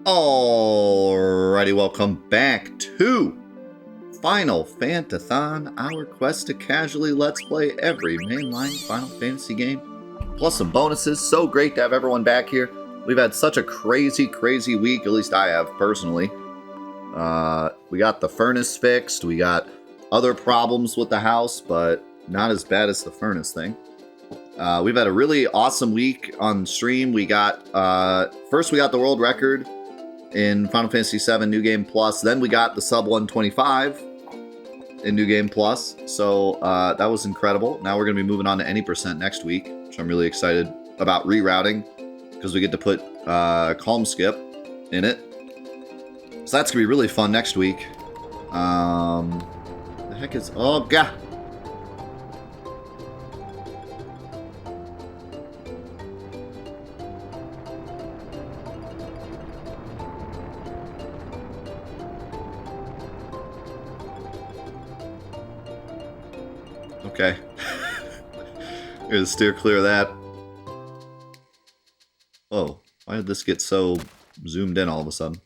Alrighty, welcome back to Final Fantathon, our quest to casually let's play every mainline Final Fantasy game, plus some bonuses. So great to have everyone back here. We've had such a crazy week, at least I have, personally. We got the furnace fixed, we got other problems with the house, but not as bad as the furnace thing. We've had a really awesome week on stream. We got, first we got the world record in Final Fantasy VII New Game Plus. Then we got the sub 125 in New Game Plus. So that was incredible. Now we're going to be moving on to any percent next week, which I'm really excited about rerouting because we get to put Calm Skip in it. So that's going to be really fun next week. The heck is... Oh, God. Okay. Gonna steer clear of that. Oh, why did this get so zoomed in all of a sudden?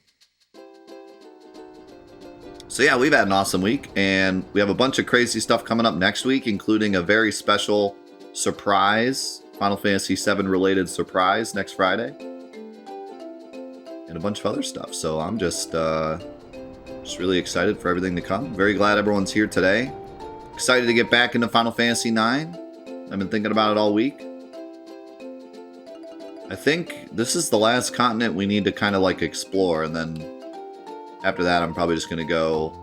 So yeah, we've had an awesome week, and we have a bunch of crazy stuff coming up next week, including a very special surprise, Final Fantasy VII related surprise next Friday, and a bunch of other stuff. So I'm just really excited for everything to come. Very glad everyone's here today. Excited to get back into Final Fantasy IX. I've been thinking about it all week. I think this is the last continent we need to kind of like explore, and then after that I'm probably just going to go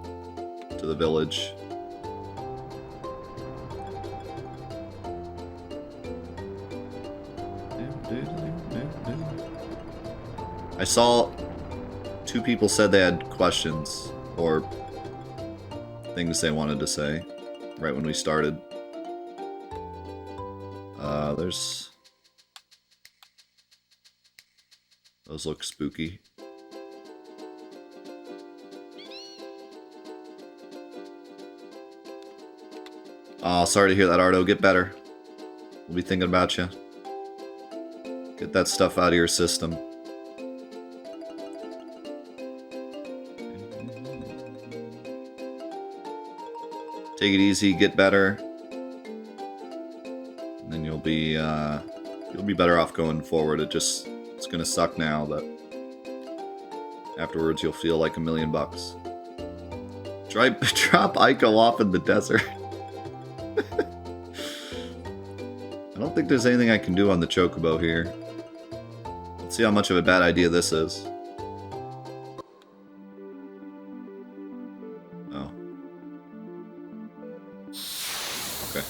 to the village. I saw 2 people said they had questions or things they wanted to say right when we started. There's... Those look spooky. Oh, sorry to hear that, Ardo. Get better. We'll be thinking about you. Get that stuff out of your system. Take it easy, get better. And then you'll be better off going forward. It's gonna suck now, but afterwards you'll feel like $1 million. Drop Aiko off in the desert. I don't think there's anything I can do on the Chocobo here. Let's see how much of a bad idea this is. Oh. Okay.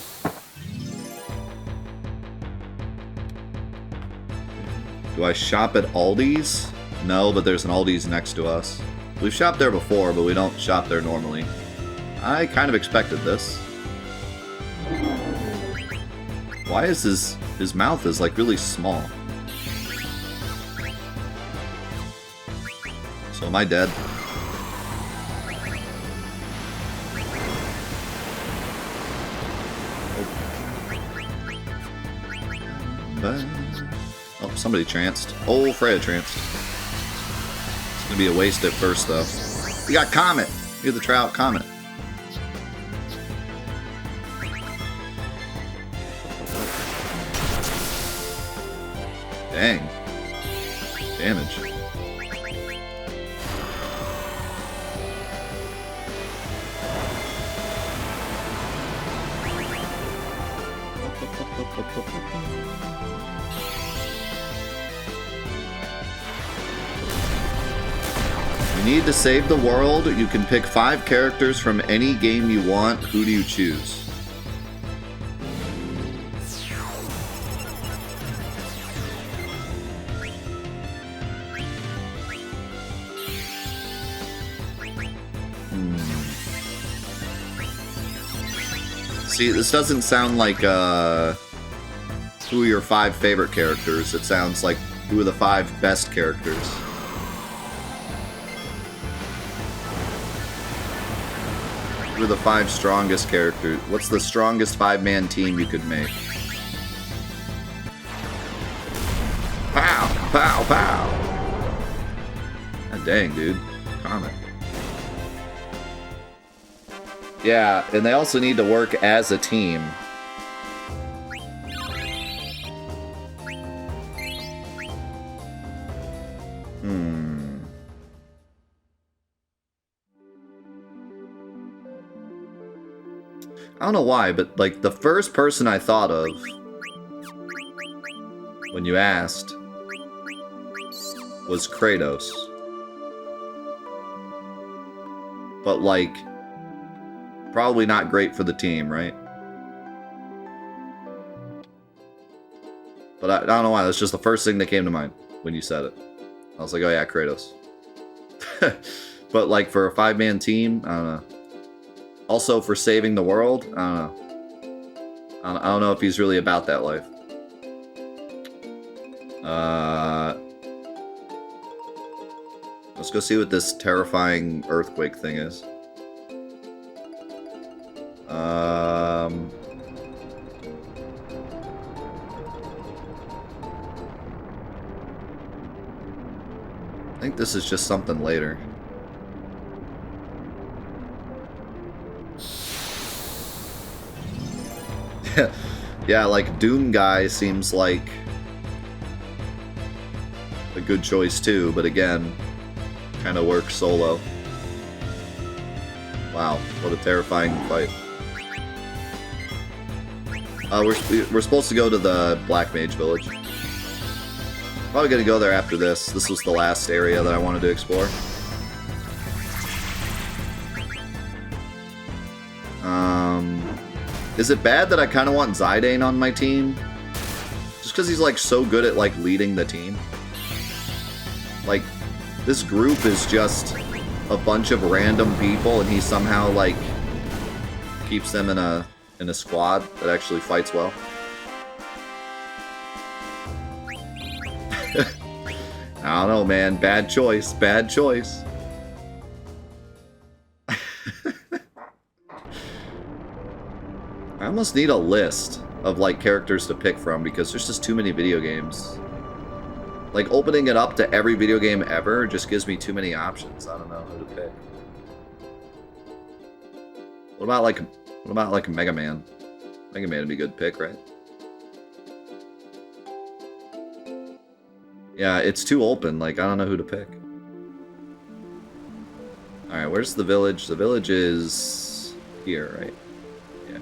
Do I shop at Aldi's? No, but there's an Aldi's next to us. We've shopped there before, but we don't shop there normally. I kind of expected this. Why is his mouth is like really small? So am I dead? Oh, somebody tranced. Oh, Freya tranced. It's gonna be a waste at first, though. We got Comet. You're the try out Comet. Dang. Damage. You need to save the world. You can pick 5 characters from any game you want. Who do you choose? See, this doesn't sound like who are your 5 favorite characters. It sounds like who are the 5 best characters. Who are the 5 strongest characters? What's the strongest 5-man team you could make? Pow! Pow! Pow! God dang, dude. Comment. Yeah, and they also need to work as a team. I don't know why, but like the first person I thought of when you asked was Kratos. But like, probably not great for the team, right? But I don't know why, that's just the first thing that came to mind when you said it. I was like, oh yeah, Kratos. But like for a 5-man team, I don't know. Also for saving the world, I don't know. I don't know if he's really about that life. Let's go see what this terrifying earthquake thing is. I think this is just something later. Yeah, like Doom Guy seems like a good choice too, but again, kind of works solo. Wow, what a terrifying fight. We're supposed to go to the Black Mage Village. Probably gonna go there after this. This was the last area that I wanted to explore. Is it bad that I kind of want Zidane on my team? Just because he's like so good at like leading the team. Like, this group is just a bunch of random people, and he somehow like keeps them in a squad that actually fights well. I don't know, man. Bad choice. Bad choice. I almost need a list of like characters to pick from because there's just too many video games. Like opening it up to every video game ever just gives me too many options. I don't know who to pick. What about like Mega Man? Mega Man would be a good pick, right? Yeah, it's too open. Like, I don't know who to pick. Alright, where's the village? The village is here, right? Yeah.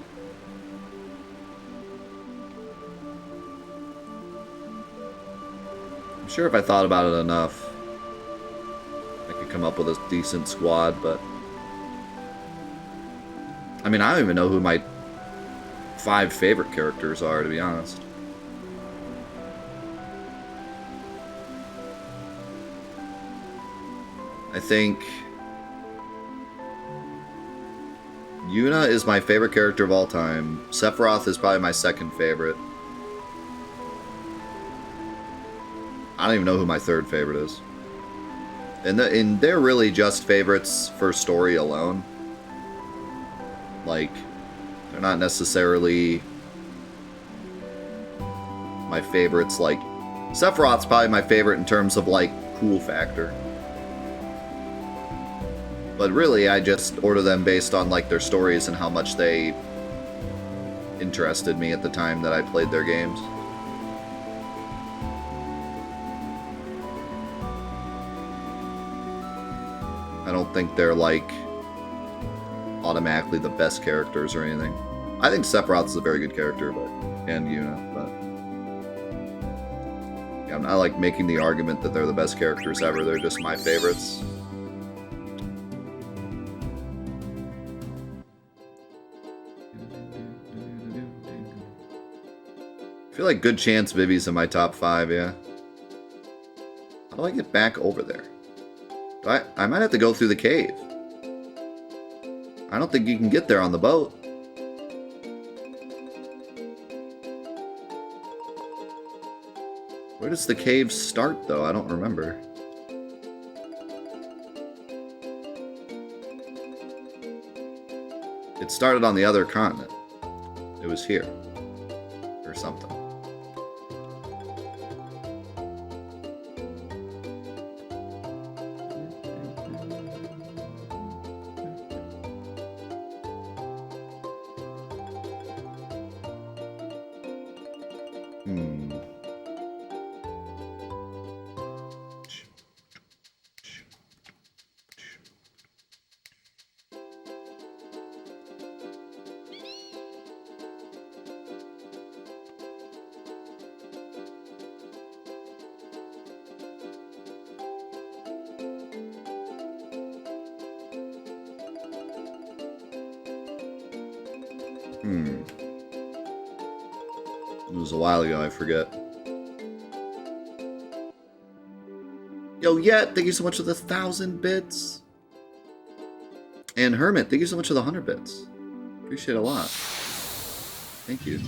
I'm sure if I thought about it enough, I could come up with a decent squad, but... I mean, I don't even know who my 5 favorite characters are, to be honest. I think Yuna is my favorite character of all time. Sephiroth is probably my second favorite. I don't even know who my third favorite is. And they're really just favorites for story alone. Like, they're not necessarily my favorites. Like, Sephiroth's probably my favorite in terms of, like, cool factor. But really, I just order them based on, like, their stories and how much they interested me at the time that I played their games. I don't think they're, like, automatically the best characters or anything. I think Sephiroth is a very good character, and Yuna, but... yeah, I'm not, like, making the argument that they're the best characters ever. They're just my favorites. I feel like good chance Vivi's in my top 5, yeah. How do I get back over there? I might have to go through the cave. I don't think you can get there on the boat. Where does the cave start, though? I don't remember. It started on the other continent. It was here. Or something. Hmm. It was a while ago, I forget. Yo, Yet, thank you so much for the 1,000 bits. And Hermit, thank you so much for the 100 bits. Appreciate it a lot. Thank you.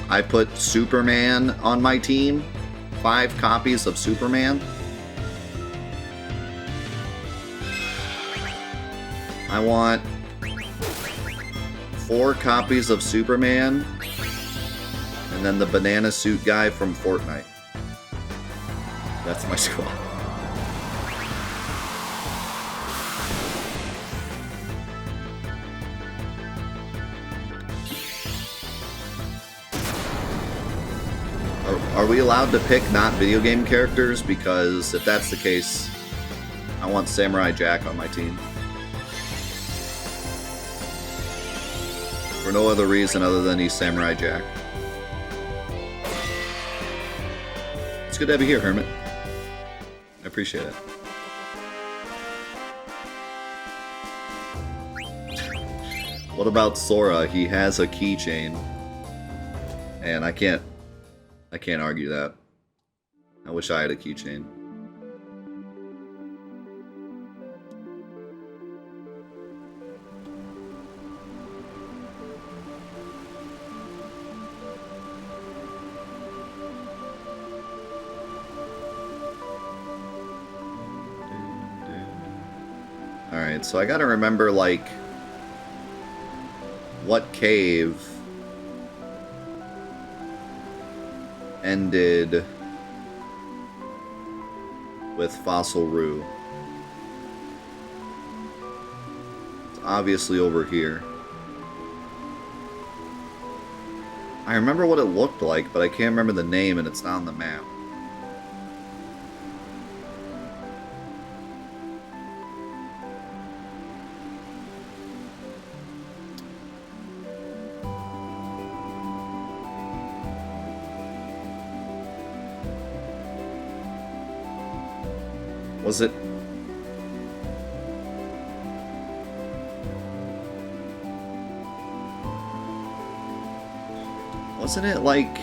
I put Superman on my team. 5 copies of Superman. I want 4 copies of Superman. And then the banana suit guy from Fortnite. That's my squad. Are we allowed to pick not video game characters? Because if that's the case, I want Samurai Jack on my team. For no other reason other than he's Samurai Jack. It's good to have you here, Hermit. I appreciate it. What about Sora? He has a keychain. And I can't argue that. I wish I had a keychain. Alright, so I gotta remember, like, what cave ended with Fossil Rue. It's obviously over here. I remember what it looked like, but I can't remember the name, and it's not on the map. Was it? Wasn't it like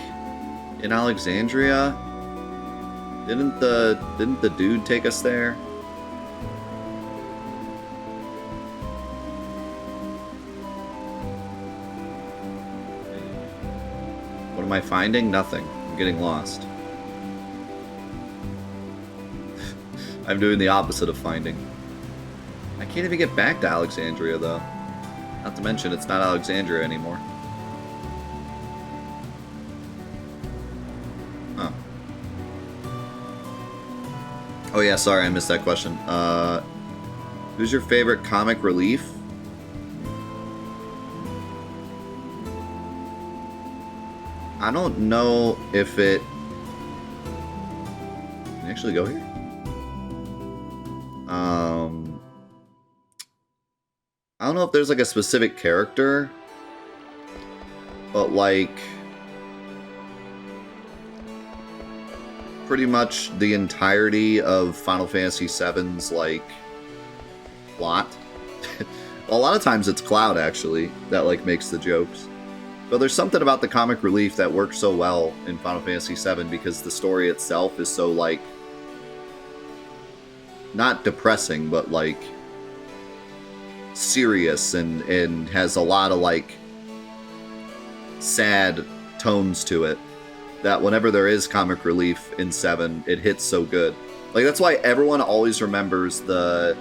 in Alexandria? Didn't the dude take us there? What am I finding? Nothing. I'm getting lost. I'm doing the opposite of finding. I can't even get back to Alexandria, though. Not to mention, it's not Alexandria anymore. Huh. Oh yeah, sorry, I missed that question. Who's your favorite comic relief? I don't know if it... Can you actually go here? I don't know if there's like a specific character, but like pretty much the entirety of Final Fantasy VII's like plot. A lot of times it's Cloud actually that like makes the jokes, but there's something about the comic relief that works so well in Final Fantasy VII because the story itself is so like not depressing, but like serious and has a lot of like sad tones to it that whenever there is comic relief in 7, it hits so good. Like that's why everyone always remembers the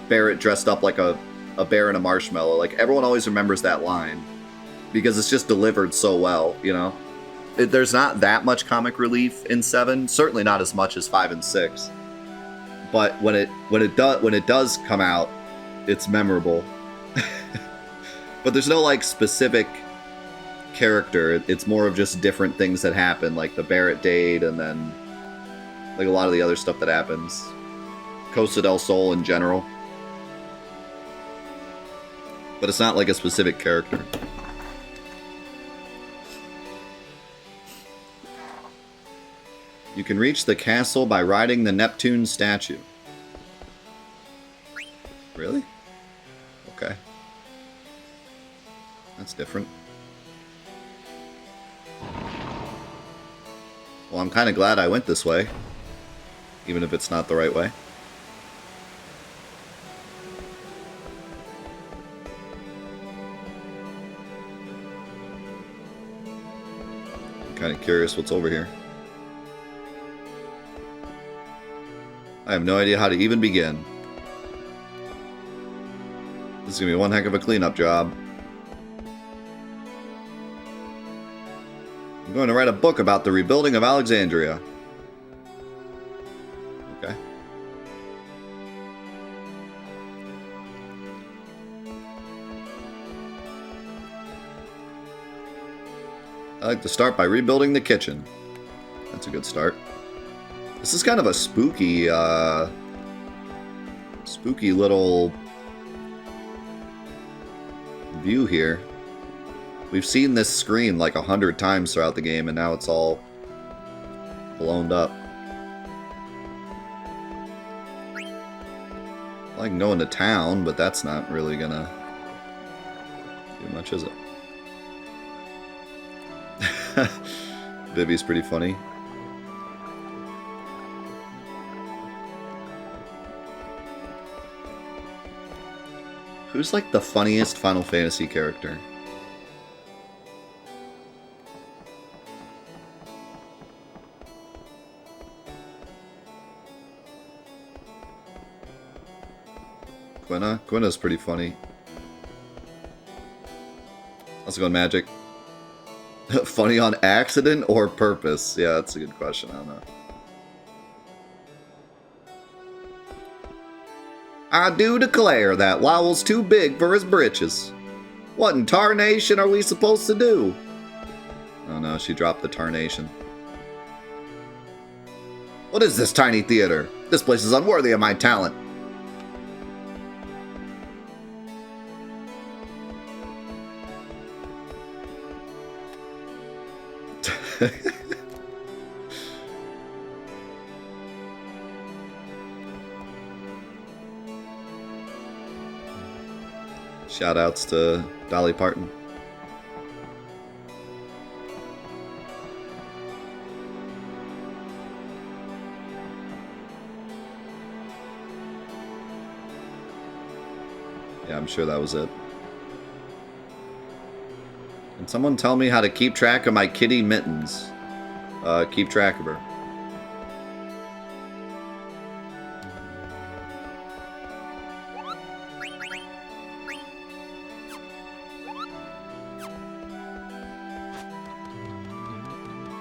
Barrett dressed up like a bear and a marshmallow. Like everyone always remembers that line because it's just delivered so well, you know? There's not that much comic relief in 7, certainly not as much as 5 and 6. But when it does come out, it's memorable. But there's no, like, specific character. It's more of just different things that happen, like the Barrett date and then, like, a lot of the other stuff that happens. Costa del Sol in general. But it's not, like, a specific character. You can reach the castle by riding the Neptune statue. Really? Okay. That's different. Well, I'm kind of glad I went this way. Even if it's not the right way. I'm kind of curious what's over here. I have no idea how to even begin. This is going to be one heck of a cleanup job. I'm going to write a book about the rebuilding of Alexandria. Okay. I like to start by rebuilding the kitchen. That's a good start. This is kind of a spooky, spooky little view here. We've seen this screen like 100 times throughout the game, and now it's all blown up. I like going to town, but that's not really gonna do much, is it? Vivi's pretty funny. Who's like the funniest Final Fantasy character? Quina? Quina's pretty funny. Let's go on Magic. Funny on accident or purpose? Yeah, that's a good question. I don't know. I do declare that Lowell's too big for his britches. What in tarnation are we supposed to do? Oh no, she dropped the tarnation. What is this tiny theater? This place is unworthy of my talent. Shoutouts to Dolly Parton. Yeah, I'm sure that was it. Can someone tell me how to keep track of my kitty Mittens? Keep track of her.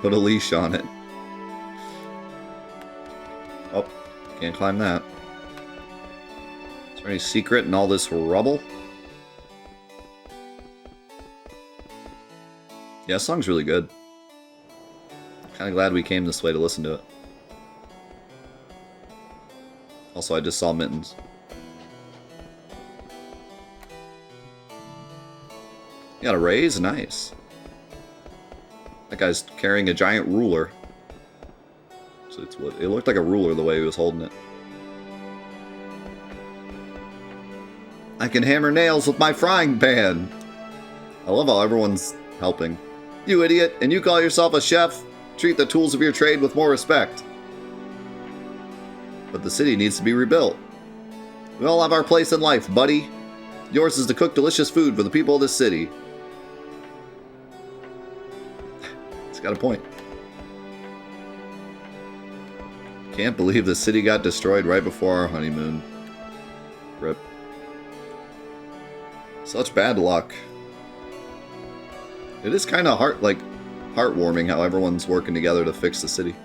Put a leash on it. Oh, can't climb that. Is there any secret in all this rubble? Yeah, this song's really good. Kind of glad we came this way to listen to it. Also, I just saw Mittens. You got a raise? Nice. That guy's carrying a giant ruler. So it's what it looked like, a ruler the way he was holding it. I can hammer nails with my frying pan. I love how everyone's helping. You idiot, and you call yourself a chef? Treat the tools of your trade with more respect. But the city needs to be rebuilt. We all have our place in life, buddy. Yours is to cook delicious food for the people of this city. It's got a point. Can't believe the city got destroyed right before our honeymoon. Rip. Such bad luck. It is kind of heartwarming how everyone's working together to fix the city.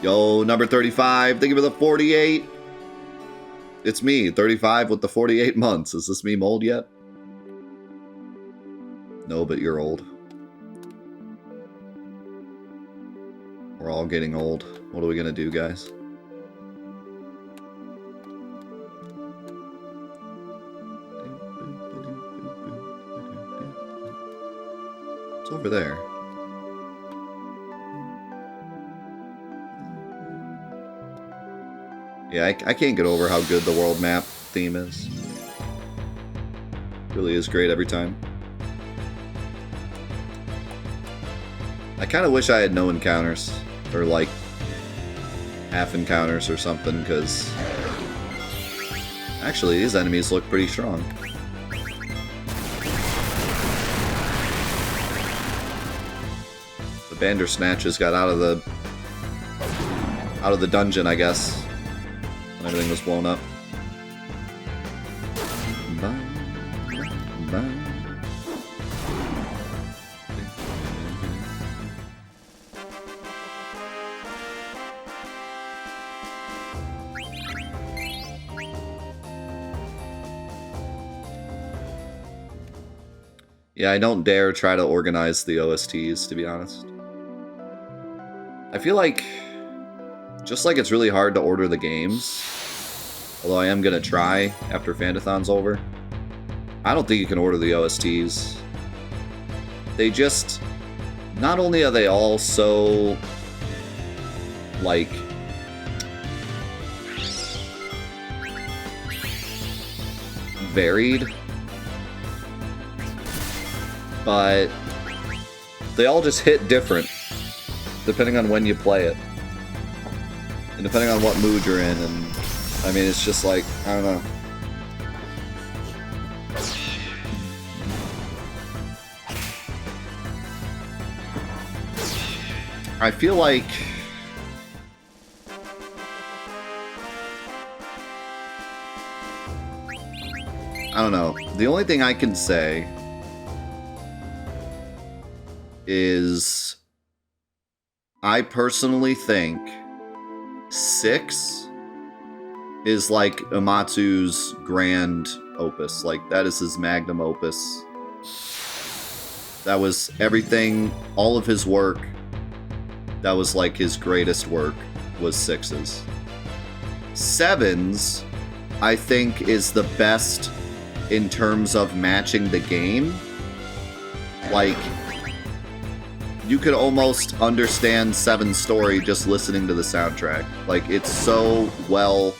Yo, number 35, thank you for the 48. It's me, 35 with the 48 months. Is this meme old yet? No, but you're old. We're all getting old. What are we gonna do, guys? It's over there. Yeah, I can't get over how good the world map theme is. It really is great every time. I kind of wish I had no encounters, or like half encounters or something, because actually these enemies look pretty strong. The Bandersnatches got out of the dungeon, I guess, when everything was blown up. Yeah, I don't dare try to organize the OSTs, to be honest. I feel like, just like it's really hard to order the games, although I am going to try after Fantathon's over, I don't think you can order the OSTs. They just, not only are they all so, like, varied, but they all just hit different depending on when you play it and depending on what mood you're in. And I mean, it's just like, I don't know. I feel like I don't know. The only thing I can say is I personally think 6 is like Amatsu's grand opus. Like, that is his magnum opus. That was everything, all of his work. That was like his greatest work, was 6's. 7's, I think, is the best in terms of matching the game. Like, you could almost understand 7's story just listening to the soundtrack. Like, it's so well,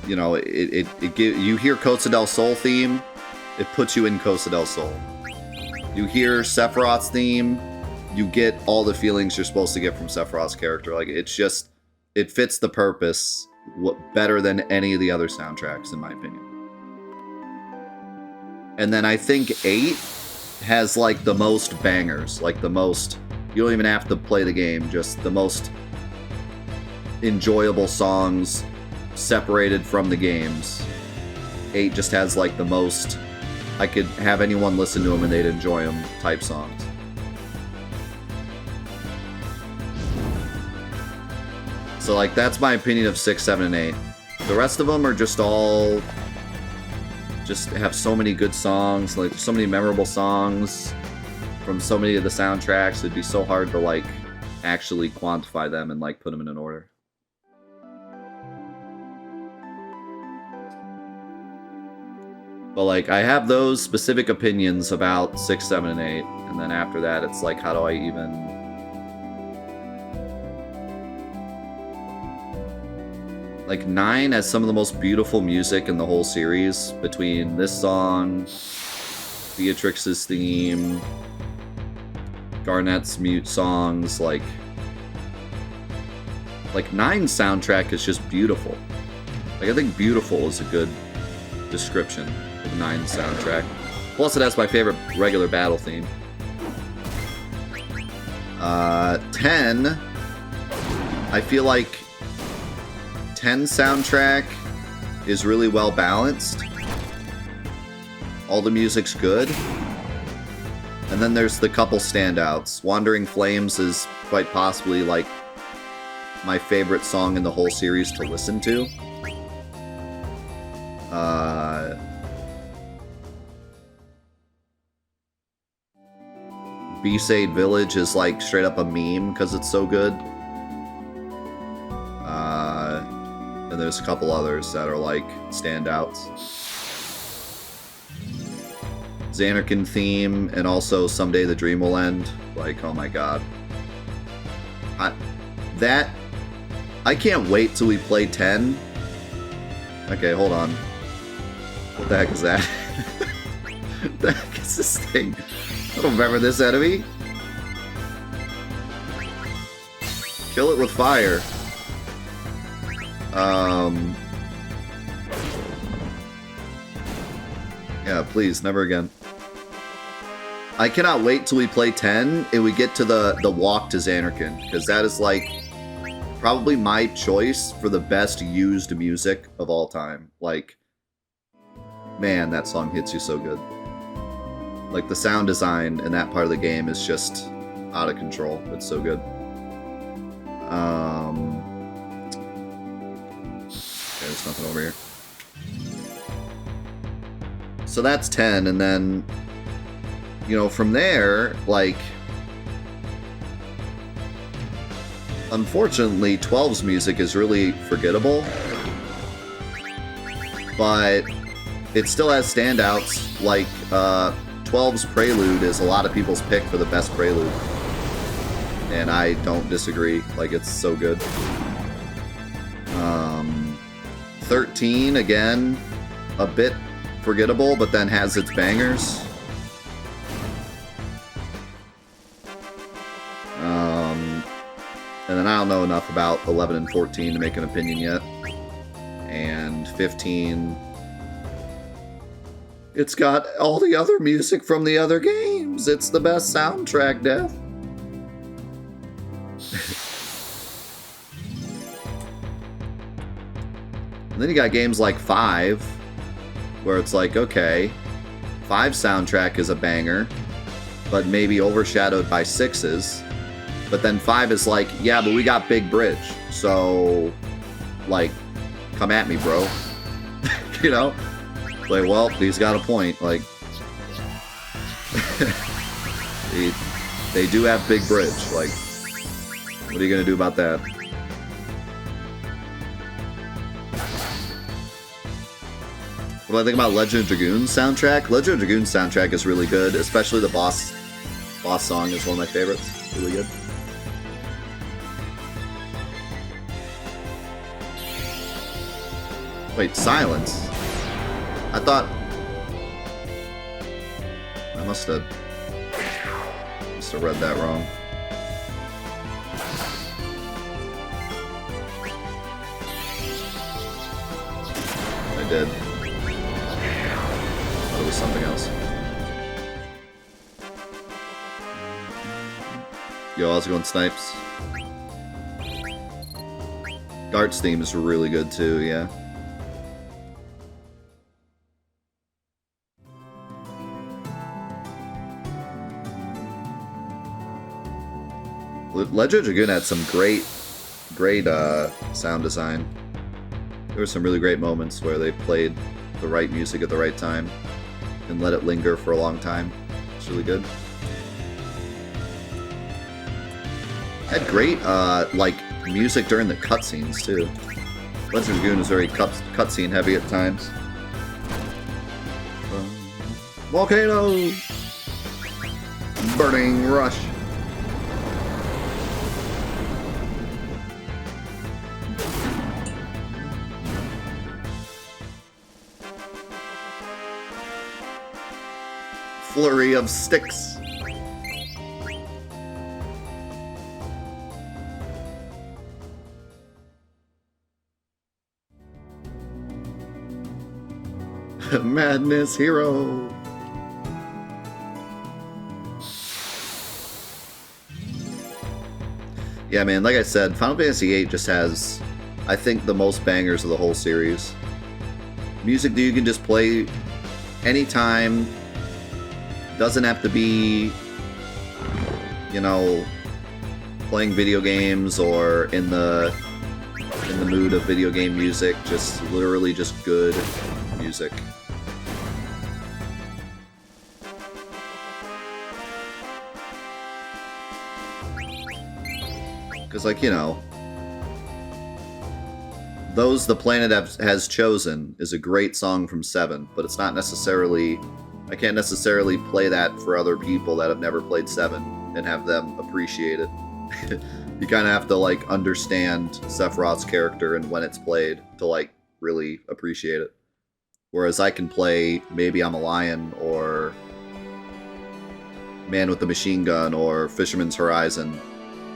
you know, you hear Costa del Sol theme, it puts you in Costa del Sol. You hear Sephiroth's theme, you get all the feelings you're supposed to get from Sephiroth's character. Like, it's just, it fits the purpose better than any of the other soundtracks, in my opinion. And then I think 8 has like the most bangers, like the most, you don't even have to play the game, just the most enjoyable songs separated from the games. 8 just has like the most, I could have anyone listen to them and they'd enjoy them type songs. So like, that's my opinion of 6, 7, and 8. The rest of them are just all, just have so many good songs, like so many memorable songs from so many of the soundtracks. It'd be so hard to like actually quantify them and like put them in an order. But like, I have those specific opinions about 6, 7, and 8, and then after that it's like, how do I even... Like, 9 has some of the most beautiful music in the whole series, between this song, Beatrix's theme, Garnet's mute songs. Like 9's soundtrack is just beautiful. Like, I think beautiful is a good description of 9's soundtrack. Plus, it has my favorite regular battle theme. 10, I feel like 10's soundtrack is really well balanced. All the music's good. And then there's the couple standouts. Wandering Flames is quite possibly like my favorite song in the whole series to listen to. Besaid Village is like straight up a meme because it's so good. And there's a couple others that are like standouts. Xanarkin theme, and also Someday the Dream Will End. Like, oh my god. I can't wait till we play 10. Okay, hold on. What the heck is that? What the heck is this thing? I don't remember this enemy. Kill it with fire. Yeah, please, never again. I cannot wait till we play 10 and we get to the walk to Xanarkin, because that is like probably my choice for the best used music of all time. Like, man, that song hits you so good. Like, the sound design in that part of the game is just out of control. It's so good. Okay, there's nothing over here. So that's 10, and then, you know, from there, like, unfortunately, 12's music is really forgettable, but it still has standouts. Like, 12's Prelude is a lot of people's pick for the best Prelude, and I don't disagree. Like, it's so good. 13, again, a bit forgettable, but then has its bangers. And then I don't know enough about 11 and 14 to make an opinion yet. And 15... it's got all the other music from the other games! It's the best soundtrack, Death! And then you got games like 5, where it's like, okay, 5's soundtrack is a banger, but maybe overshadowed by 6's. But then 5 is like, yeah, but we got Big Bridge, so, like, come at me, bro. You know? Like, well, he's got a point. Like, they do have Big Bridge. Like, what are you gonna do about that? What do I think about Legend of Dragoon's soundtrack? Legend of Dragoon's soundtrack is really good, especially the boss song is one of my favorites. Really good. Wait, silence? I thought... I must have read that wrong. I did. I thought it was something else. Yo, how's it going, Snipes? Dart's theme is really good too, yeah. Legend of Dragoon had some great sound design. There were some really great moments where they played the right music at the right time and let it linger for a long time. It's really good. Had great like music during the cutscenes too. Legend of Dragoon is very cutscene heavy at times. Volcano! Burning Rush. Flurry of sticks. Madness Hero. Yeah, man, like I said, Final Fantasy VIII just has, I think, the most bangers of the whole series. Music that you can just play anytime. Doesn't have to be, you know, playing video games or in the mood of video game music. Just literally just good music. Because, like, you know, Those the Planet Has Chosen is a great song from 7, but it's not necessarily... I can't necessarily play that for other people that have never played 7 and have them appreciate it. You kind of have to, like, understand Sephiroth's character and when it's played to, like, really appreciate it. Whereas I can play Maybe I'm a Lion or Man with the Machine Gun or Fisherman's Horizon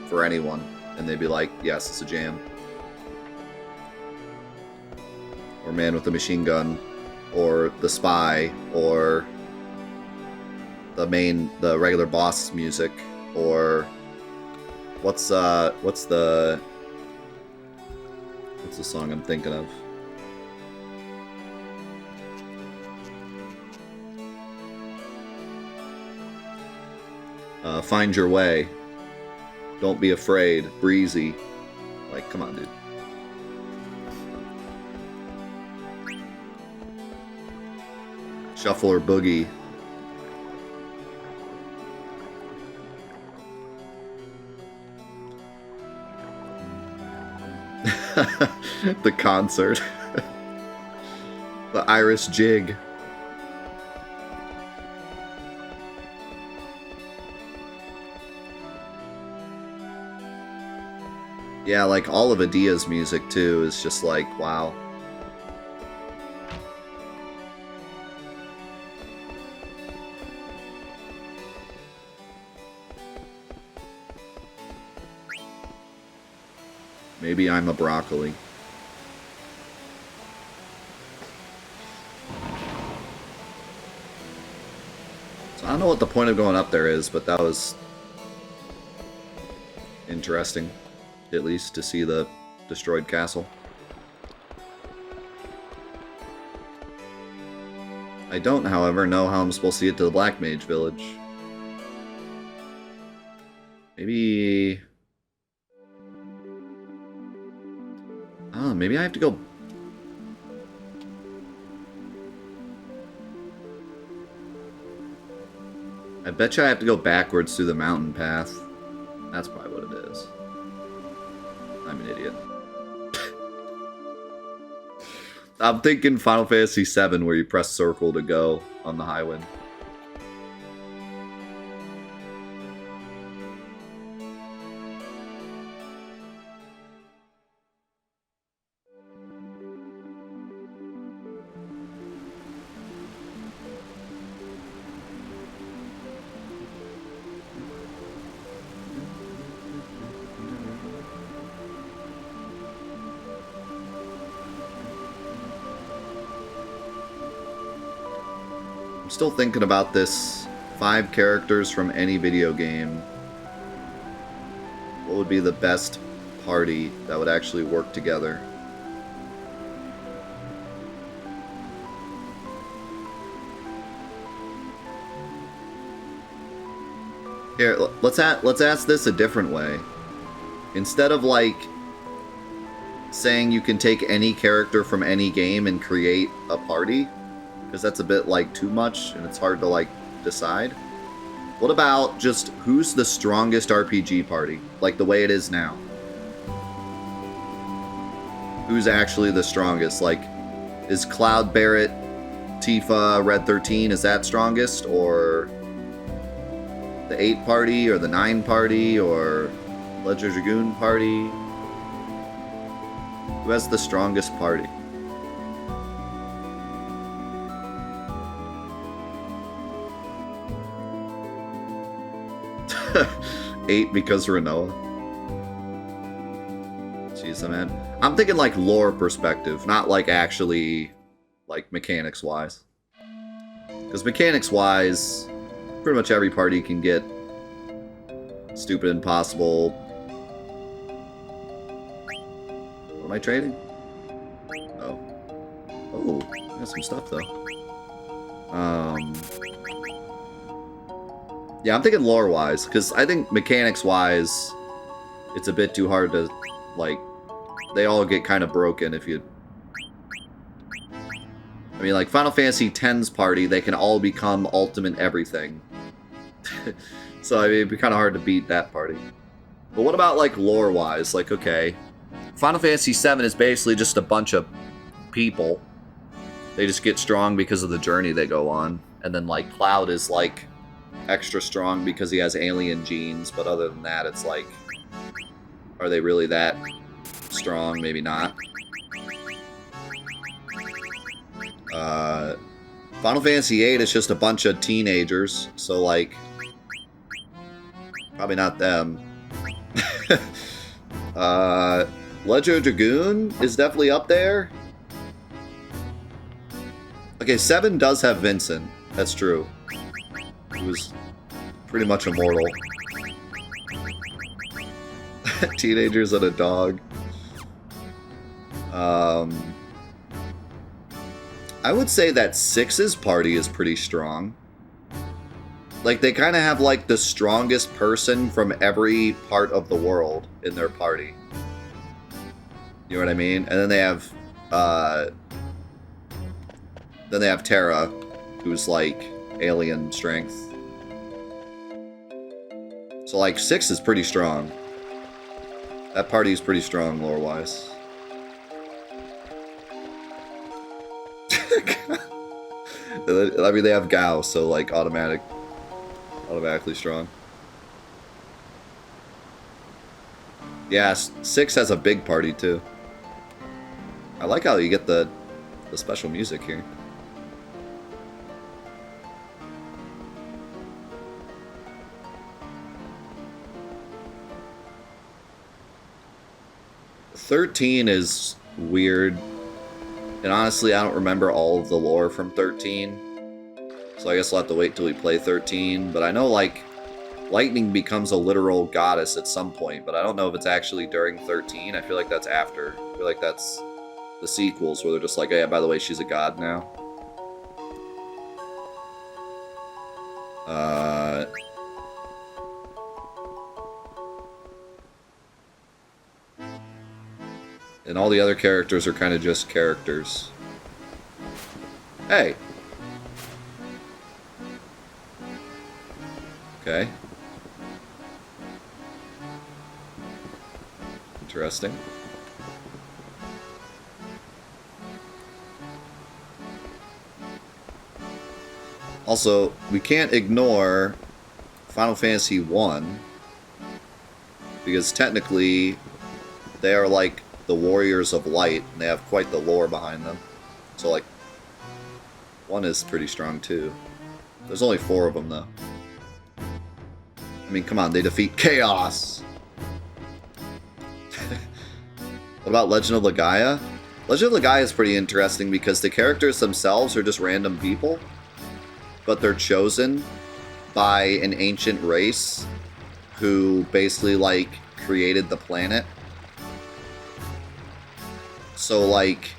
for anyone, and they'd be like, yes, it's a jam. Or Man with the Machine Gun, or The Spy, or the regular boss music, or what's the song I'm thinking of? Find Your Way, Don't Be Afraid, Breezy. Like, come on, dude. Shuffle or Boogie. The concert. The Irish Jig. Yeah, like all of Adia's music too is just like, wow. Maybe I'm a Broccoli. So I don't know what the point of going up there is, but that was interesting, at least, to see the destroyed castle. I don't, however, know how I'm supposed to get to the Black Mage Village. Maybe... Oh, maybe I have to go... I bet you I have to go backwards through the mountain path. That's probably what it is. I'm an idiot. I'm thinking Final Fantasy VII where you press circle to go on the highway. Still thinking about this 5 characters from any video game. What would be the best party that would actually work together? Here, let's ask this a different way. Instead of like saying you can take any character from any game and create a party, because that's a bit like too much and it's hard to like decide. What about just who's the strongest RPG party, like the way it is now? Who's actually the strongest? Like, is Cloud Barrett, Tifa, Red 13, is that strongest? Or the 8 party, or the 9 party, or Ledger Dragoon party? Who has the strongest party? 8 because Renoa. Jeez, man. I'm thinking like lore perspective, not like actually like mechanics wise. Because mechanics wise, pretty much every party can get stupid impossible. What am I trading? Oh. Oh, I got some stuff though. Yeah, I'm thinking lore-wise, because I think mechanics-wise, it's a bit too hard to, like, they all get kind of broken if you... I mean, like, Final Fantasy X's party, they can all become ultimate everything. So, I mean, it'd be kind of hard to beat that party. But what about, like, lore-wise? Like, okay, Final Fantasy VII is basically just a bunch of people. They just get strong because of the journey they go on. And then, like, Cloud is, like, extra strong because he has alien genes. But other than that, it's like, are they really that strong? Maybe not. Final Fantasy VIII is just a bunch of teenagers. So, like, probably not them. Legend of Dragoon is definitely up there. Okay, 7 does have Vincent. That's true. He was pretty much immortal. Teenagers and a dog. I would say that 6's party is pretty strong. Like, they kind of have, like, the strongest person from every part of the world in their party. You know what I mean? And then they have Terra, who's, like, alien strength. So, like, 6 is pretty strong. That party is pretty strong, lore-wise. I mean, they have Gao, so, like, automatically strong. Yeah, 6 has a big party, too. I like how you get the special music here. "13 is weird. And honestly, I don't remember all of the lore from 13. So I guess we'll have to wait till we play 13. But I know, like, Lightning becomes a literal goddess at some point. But I don't know if it's actually during 13. I feel like that's after. I feel like that's the sequels where they're just like, oh, yeah, by the way, she's a god now. And all the other characters are kind of just characters. Hey. Okay. Interesting. Also, we can't ignore Final Fantasy 1 because technically they are like the Warriors of Light, and they have quite the lore behind them. So, like, 1 is pretty strong, too. There's only 4 of them, though. I mean, come on, they defeat Chaos! What about Legend of Legaia? Legend of Legaia is pretty interesting because the characters themselves are just random people, but they're chosen by an ancient race who basically, like, created the planet. So, like,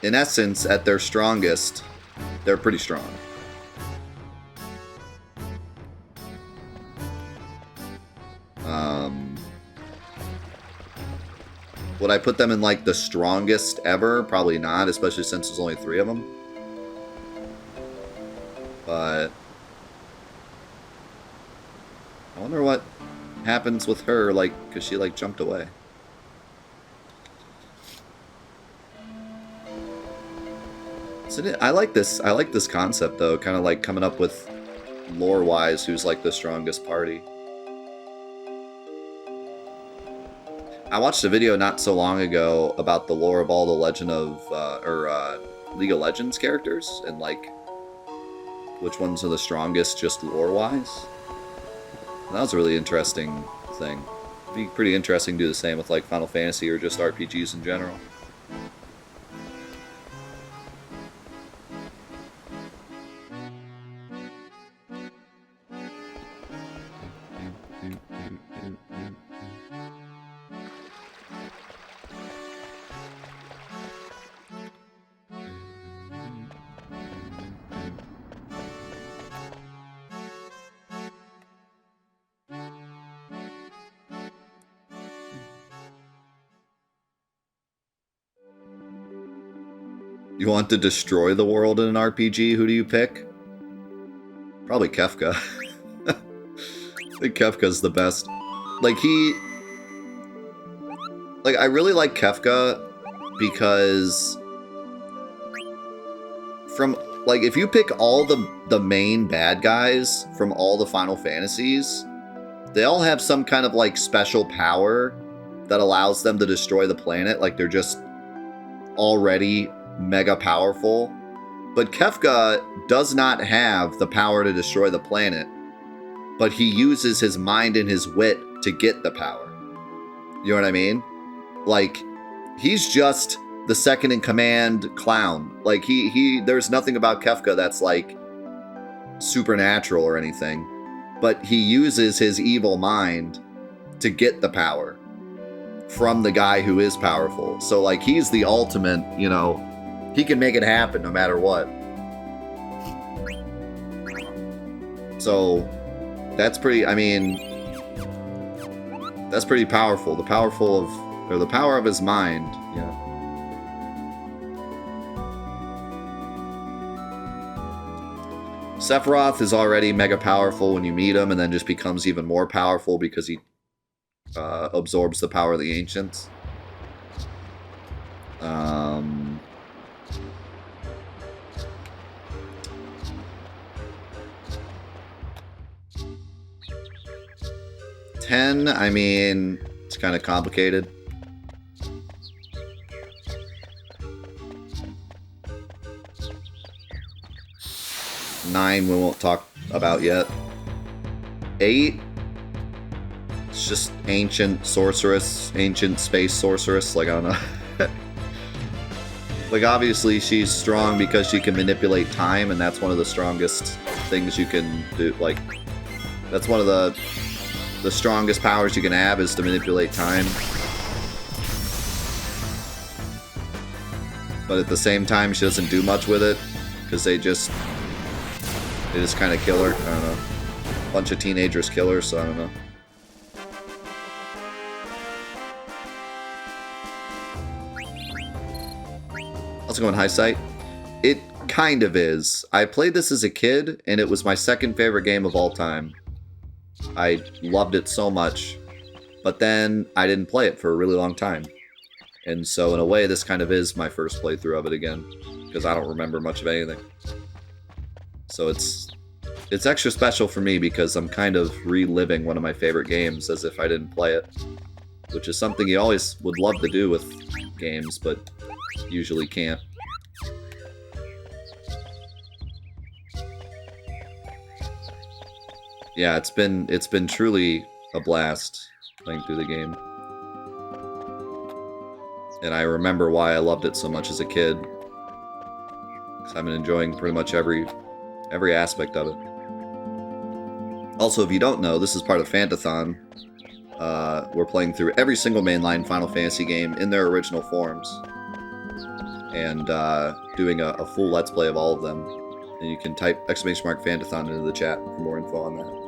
in essence, at their strongest, they're pretty strong. Would I put them in, like, the strongest ever? Probably not, especially since there's only 3 of them. But I wonder what happens with her, like, because she, like, jumped away. I like this concept, though, kind of like coming up with lore-wise who's like the strongest party. I watched a video not so long ago about the lore of all the League of Legends characters and like which ones are the strongest just lore-wise. That was a really interesting thing. It'd be pretty interesting to do the same with like Final Fantasy or just RPGs in general. You want to destroy the world in an RPG? Who do you pick? Probably Kefka. I think Kefka's the best. Like, Like, I really like Kefka because from, like, if you pick all the main bad guys from all the Final Fantasies, they all have some kind of, like, special power that allows them to destroy the planet. Like, they're just already mega powerful. But Kefka does not have the power to destroy the planet, but he uses his mind and his wit to get the power. You know what I mean? Like, he's just the second in command clown. Like, there's nothing about Kefka that's, like, supernatural or anything, but he uses his evil mind to get the power from the guy who is powerful. So, like, he's the ultimate, you know, he can make it happen no matter what. So, that's pretty, I mean, that's pretty powerful. The power of his mind, yeah. Sephiroth is already mega powerful when you meet him, and then just becomes even more powerful because he absorbs the power of the ancients. 10, I mean, it's kind of complicated. Nine, we won't talk about yet. 8, it's just ancient sorceress, ancient space sorceress. Like, I don't know. Like, obviously, she's strong because she can manipulate time, and that's one of the strongest things you can do. Like, that's one of the strongest powers you can have is to manipulate time. But at the same time, she doesn't do much with it because they just kind of kill her. I don't know. A bunch of teenagers kill her, so I don't know. How's it going, High Sight? It kind of is. I played this as a kid, and it was my second favorite game of all time. I loved it so much, but then I didn't play it for a really long time. And so in a way, this kind of is my first playthrough of it again, because I don't remember much of anything. So it's extra special for me because I'm kind of reliving one of my favorite games as if I didn't play it, which is something you always would love to do with games, but usually can't. Yeah, it's been truly a blast playing through the game. And I remember why I loved it so much as a kid. Because I've been enjoying pretty much every aspect of it. Also, if you don't know, this is part of Fantathon. We're playing through every single mainline Final Fantasy game in their original forms. And doing a full Let's Play of all of them. And you can type !Fantathon into the chat for more info on that.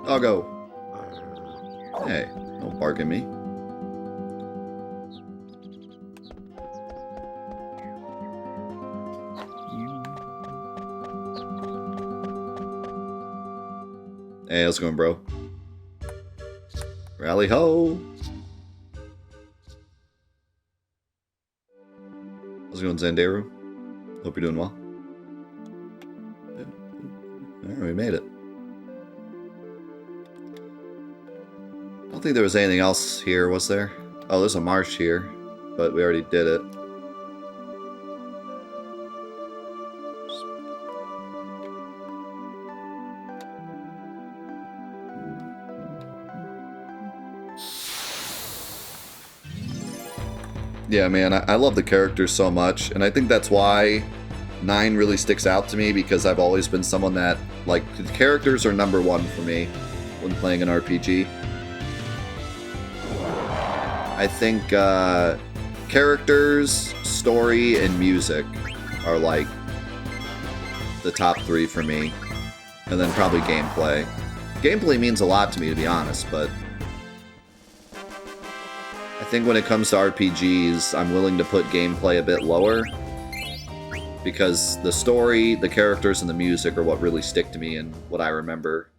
I'll go. Hey, don't bark at me. Hey, how's it going, bro? Rally ho! How's it going, Zanderu? Hope you're doing well. Alright, we made it. I don't think there was anything else here, was there? Oh, there's a marsh here, but we already did it. Yeah, man, I love the characters so much, and I think that's why 9 really sticks out to me, because I've always been someone that, like, the characters are number one for me when playing an RPG. I think characters, story, and music are, like, the top 3 for me, and then probably gameplay. Gameplay means a lot to me, to be honest, but I think when it comes to RPGs, I'm willing to put gameplay a bit lower, because the story, the characters, and the music are what really stick to me and what I remember.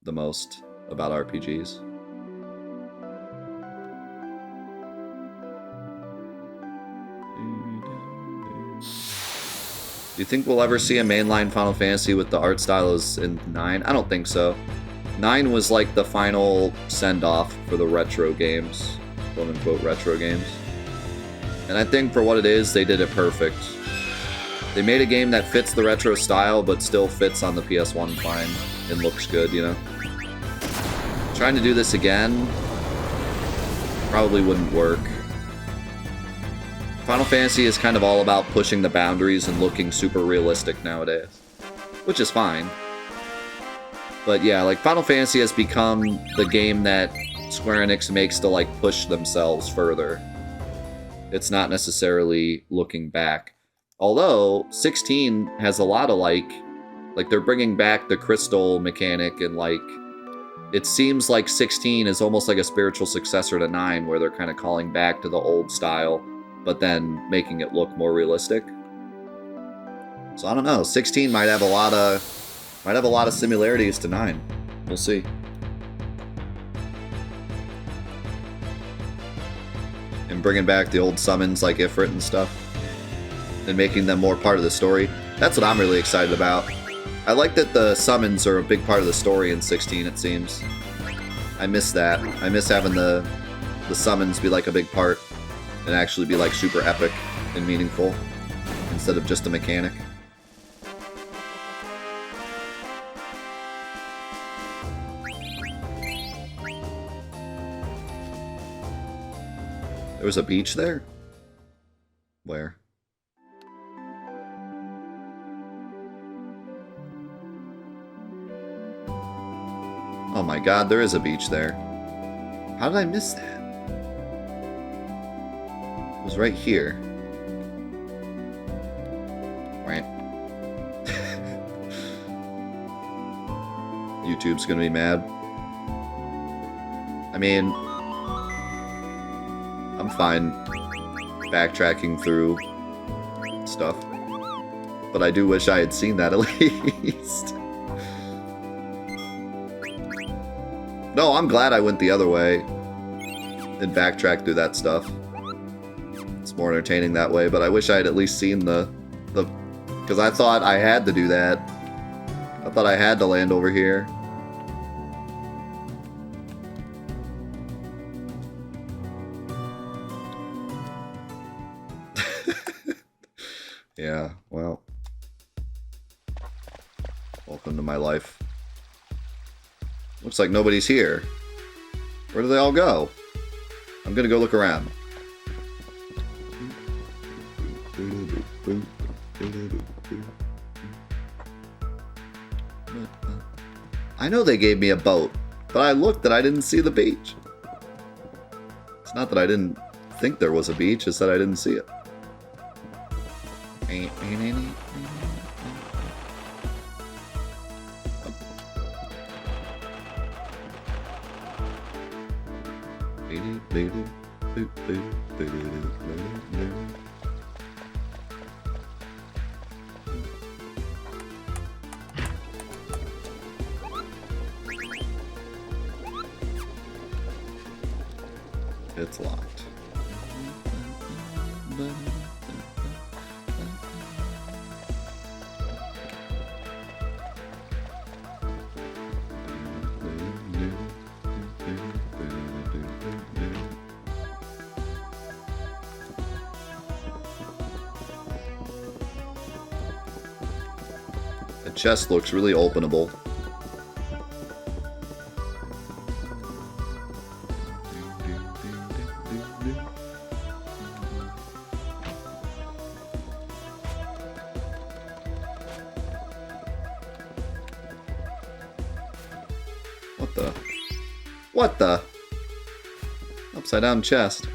the most about RPGs. Do you think we'll ever see a mainline Final Fantasy with the art style as in 9? I don't think so. 9 was like the final send-off for the retro games, quote-unquote retro games. And I think for what it is, they did it perfect. They made a game that fits the retro style, but still fits on the PS1 fine and looks good, you know? Trying to do this again probably wouldn't work. Final Fantasy is kind of all about pushing the boundaries and looking super realistic nowadays, which is fine. But yeah, like Final Fantasy has become the game that Square Enix makes to like push themselves further. It's not necessarily looking back. Although 16 has a lot of like they're bringing back the crystal mechanic, and like it seems like 16 is almost like a spiritual successor to 9, where they're kind of calling back to the old style, but then making it look more realistic. So I don't know. 16 might have a lot of similarities to 9. We'll see. And bringing back the old summons like Ifrit and stuff, and making them more part of the story. That's what I'm really excited about. I like that the summons are a big part of the story in 16, it seems. I miss that. I miss having the summons be like a big part and actually be like super epic and meaningful instead of just a mechanic. There was a beach there? Where? Oh my god, there is a beach there. How did I miss that? It was right here. Right. YouTube's gonna be mad. I mean, I'm fine backtracking through stuff, but I do wish I had seen that at least. No, I'm glad I went the other way and backtracked through that stuff. It's more entertaining that way, but I wish I had at least seen the because I thought I had to do that. I thought I had to land over here. Yeah, well. Welcome to my life. Looks like nobody's here. Where do they all go? I'm gonna go look around. I know they gave me a boat, but I looked and I didn't see the beach. It's not that I didn't think there was a beach, it's that I didn't see it. It's locked. The chest looks really openable. What the? Upside down chest.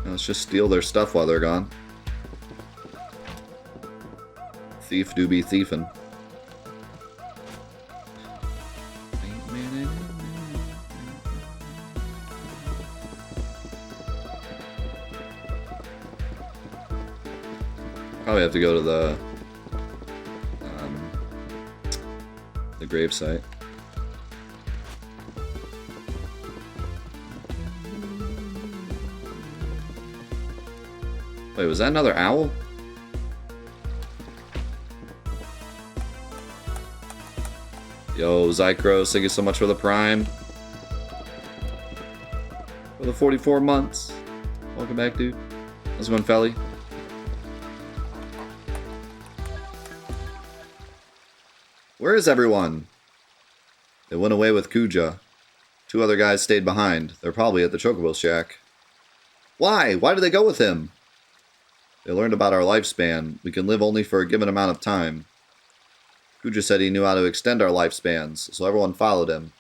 Let's just steal their stuff while they're gone. Thief do be thiefin'. Probably have to go to the grave site. Wait, was that another owl? Yo, Zycros, thank you so much for the Prime. For the 44 months. Welcome back, dude. How's it going, Felly? Where is everyone? They went away with Kuja. 2 other guys stayed behind. They're probably at the Chocobo Shack. Why? Why did they go with him? They learned about our lifespan. We can live only for a given amount of time. Kuja said he knew how to extend our lifespans, so everyone followed him.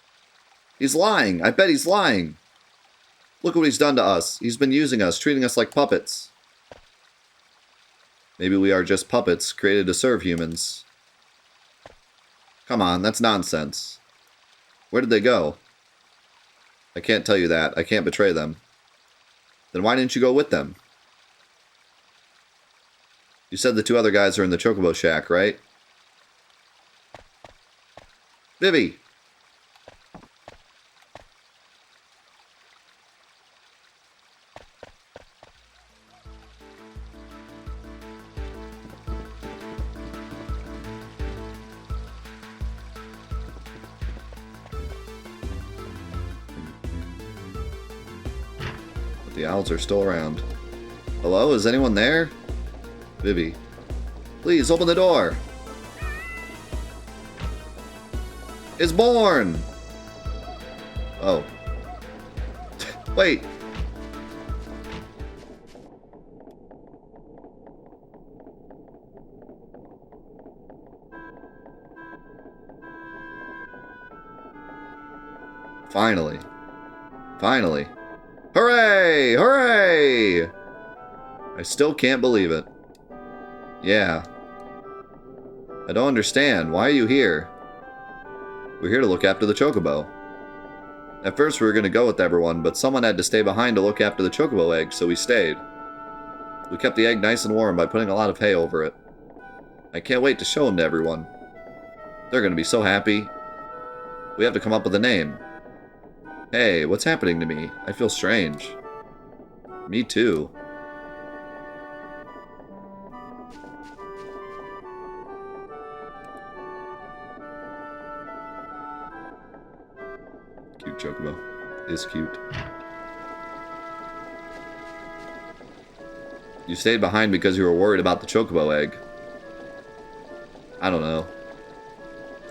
He's lying! I bet he's lying! Look what he's done to us. He's been using us, treating us like puppets. Maybe we are just puppets, created to serve humans. Come on, that's nonsense. Where did they go? I can't tell you that. I can't betray them. Then why didn't you go with them? You said the 2 other guys are in the Chocobo Shack, right? Vivi! But the owls are still around. Hello? Is anyone there? Vivi. Please, open the door! It's born! Oh. Wait! Finally. Finally. Hooray! Hooray! I still can't believe it. Yeah. I don't understand. Why are you here? We're here to look after the Chocobo. At first we were going to go with everyone, but someone had to stay behind to look after the Chocobo egg, so we stayed. We kept the egg nice and warm by putting a lot of hay over it. I can't wait to show them to everyone. They're going to be so happy. We have to come up with a name. Hey, what's happening to me? I feel strange. Me too. Cute Chocobo. Is cute. You stayed behind because you were worried about the Chocobo egg. I don't know.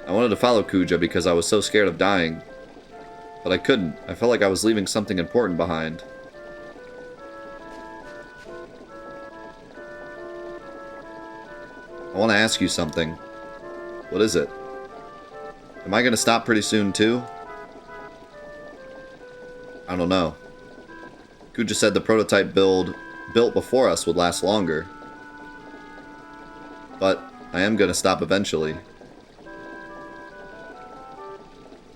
I wanted to follow Kuja because I was so scared of dying. But I couldn't. I felt like I was leaving something important behind. I want to ask you something. What is it? Am I going to stop pretty soon too? I don't know. Kuja said the prototype built before us would last longer. But I am going to stop eventually.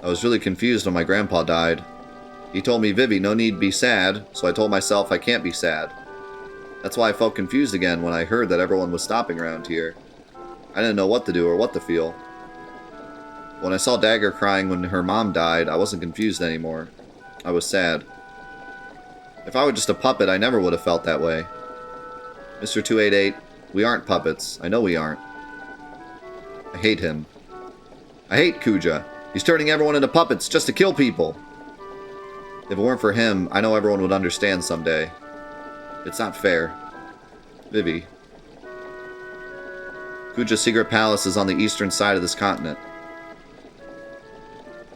I was really confused when my grandpa died. He told me, Vivi, no need be sad, so I told myself I can't be sad. That's why I felt confused again when I heard that everyone was stopping around here. I didn't know what to do or what to feel. When I saw Dagger crying when her mom died, I wasn't confused anymore. I was sad. If I were just a puppet, I never would have felt that way. Mr. 288, we aren't puppets. I know we aren't. I hate him. I hate Kuja. He's turning everyone into puppets just to kill people. If it weren't for him, I know everyone would understand someday. It's not fair. Vivi. Kuja's secret palace is on the eastern side of this continent.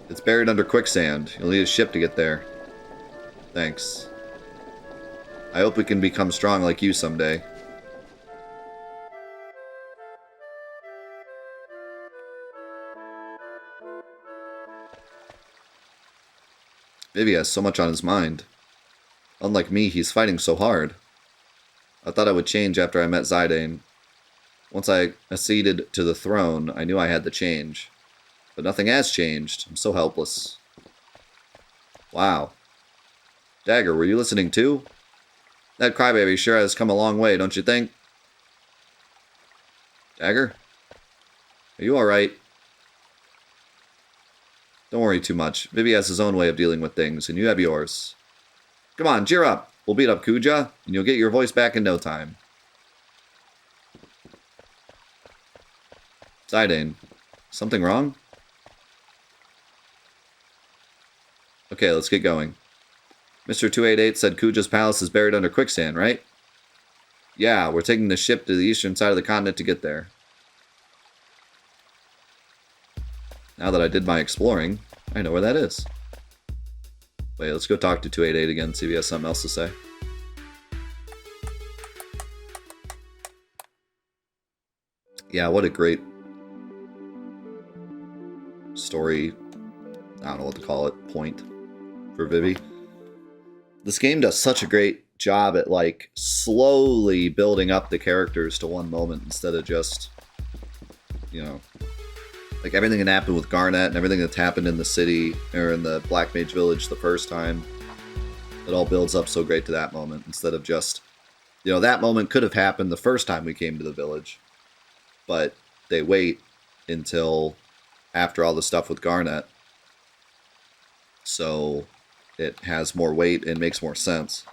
It's buried under quicksand. You'll need a ship to get there. Thanks. I hope we can become strong like you someday. Vivi has so much on his mind. Unlike me, he's fighting so hard. I thought I would change after I met Zidane. Once I acceded to the throne, I knew I had to change. But nothing has changed. I'm so helpless. Wow. Dagger, were you listening too? That crybaby sure has come a long way, don't you think? Dagger? Are you alright? Don't worry too much. Vivi has his own way of dealing with things, and you have yours. Come on, cheer up. We'll beat up Kuja, and you'll get your voice back in no time. Zidane, something wrong? Okay, let's get going. Mr. 288 said Kuja's palace is buried under quicksand, right? Yeah, we're taking the ship to the eastern side of the continent to get there. Now that I did my exploring, I know where that is. Wait, let's go talk to 288 again, see if he has something else to say. Yeah, what a great story, I don't know what to call it, point for Vivi. This game does such a great job at, like, slowly building up the characters to one moment instead of just, you know, like everything that happened with Garnet and everything that's happened in the city, or in the Black Mage Village the first time. It all builds up so great to that moment instead of just, you know, that moment could have happened the first time we came to the village. But they wait until after all the stuff with Garnet. So it has more weight and makes more sense.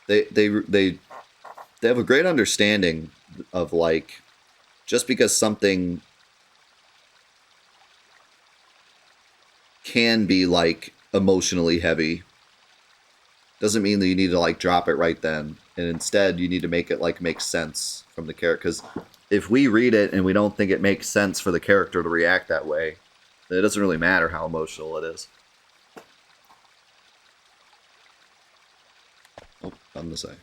They have a great understanding of, like, just because something can be, like, emotionally heavy doesn't mean that you need to, like, drop it right then. And instead, you need to make it, like, make sense from the character. Because if we read it and we don't think it makes sense for the character to react that way, then it doesn't really matter how emotional it is. Oh, nothing to say.